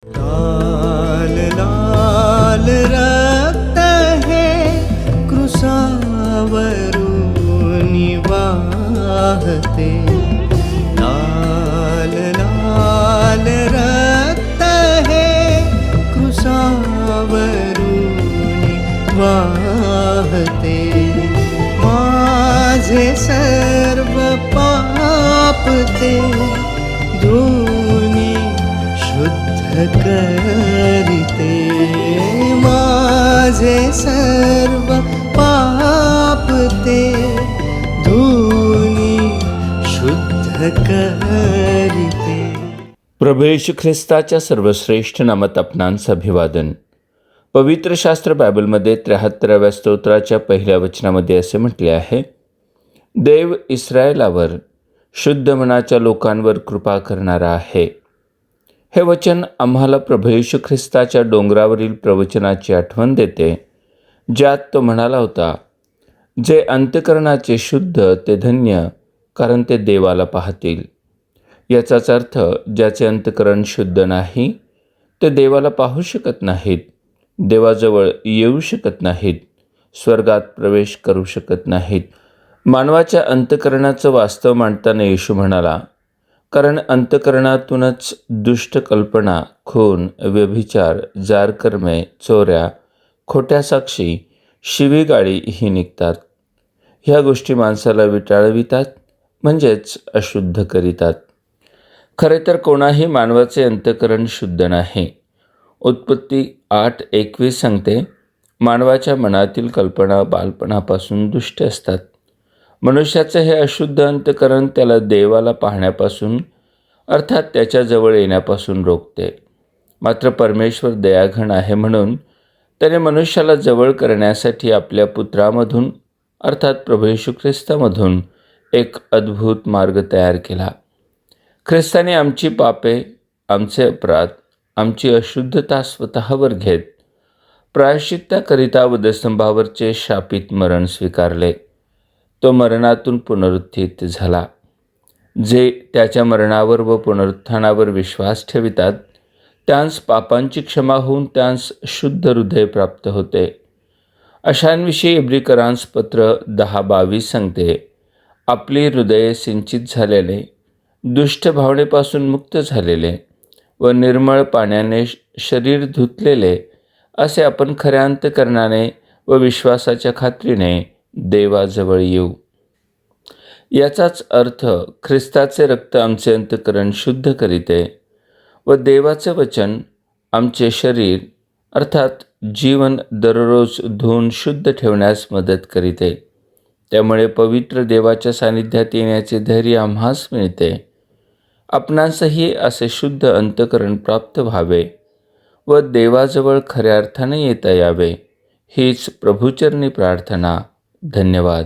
लाल लाल रक्त हे कृसावरून वाहते, लाल लाल रक्त हे कृसावरून वाहते. माझे सर्व पाप ते धुनी शुद्ध करिते, माझे सर्व पाप ते धुनी शुद्ध करिते. प्रभू येशू ख्रिस्ताच्या सर्वश्रेष्ठ नामात आपणांस अभिवादन. पवित्र शास्त्र बायबलमध्ये 73व्या स्तोत्राच्या पहिल्या वचनामध्ये असे म्हटले आहे, देव इस्रायलावर शुद्ध मनाच्या लोकांवर कृपा करणारा आहे. हे वचन आम्हाला प्रभू येशू ख्रिस्ताच्या डोंगरावरील प्रवचनाची आठवण देते, ज्यात तो म्हणाला होता, जे अंतःकरणाचे शुद्ध ते धन्य, कारण ते देवाला पाहतील. याचाच अर्थ, ज्याचे अंतःकरण शुद्ध नाही ते देवाला पाहू शकत नाहीत, देवाजवळ येऊ शकत नाहीत, स्वर्गात प्रवेश करू शकत नाहीत. मानवाच्या अंतःकरणाचं वास्तव मांडताना येशू म्हणाला, कारण अंतःकरणातूनच दुष्ट कल्पना, खून, व्यभिचार, जारकर्मे, चोऱ्या, खोट्या साक्षी, शिवीगाळी ही निघतात. ह्या गोष्टी माणसाला विटाळवितात, म्हणजेच अशुद्ध करीतात. खरे तर कोणाही मानवाचे अंतःकरण शुद्ध नाही. उत्पत्ती 8:21 सांगते, मानवाच्या मनातील कल्पना बालपणापासून दुष्ट असतात. मनुष्याचे हे अशुद्ध अंतःकरण त्याला देवाला पाहण्यापासून, अर्थात त्याच्याजवळ येण्यापासून रोखते. मात्र परमेश्वर दयाघन आहे, म्हणून त्याने मनुष्याला जवळ करण्यासाठी आपल्या पुत्रामधून, अर्थात प्रभू येशू ख्रिस्तामधून एक अद्भुत मार्ग तयार केला. ख्रिस्ताने आमची पापे, आमचे अपराध, आमची अशुद्धता स्वतःवर घेत प्रायश्चित्ताकरिता वधस्तंभावरचे शापित मरण स्वीकारले. तो मरणातून पुनरुत्थित झाला. जे त्याच्या मरणावर व पुनरुत्थानावर विश्वास ठेवितात, त्यांस पापांची क्षमा होऊन त्यांस शुद्ध हृदय प्राप्त होते. अशांविषयी इब्रिकरांस पत्र 10:22 सांगते, आपली हृदये सिंचित झालेले, दुष्ट भावनेपासून मुक्त झालेले व निर्मळ पाण्याने शरीर धुतलेले असे आपण खऱ्या अंतःकरणाने व विश्वासाच्या खात्रीने देवाजवळ येऊ. याचाच अर्थ, ख्रिस्ताचे रक्त आमचे अंतःकरण शुद्ध करीते व देवाचे वचन आमचे शरीर, अर्थात जीवन दररोज धुवून शुद्ध ठेवण्यास मदत करीते. त्यामुळे पवित्र देवाच्या सानिध्यात येण्याचे धैर्य आम्हास मिळते. आपणासही असे शुद्ध अंतःकरण प्राप्त व्हावे व देवाजवळ खऱ्या अर्थाने येता यावे, हीच प्रभुचरणी प्रार्थना. धन्यवाद.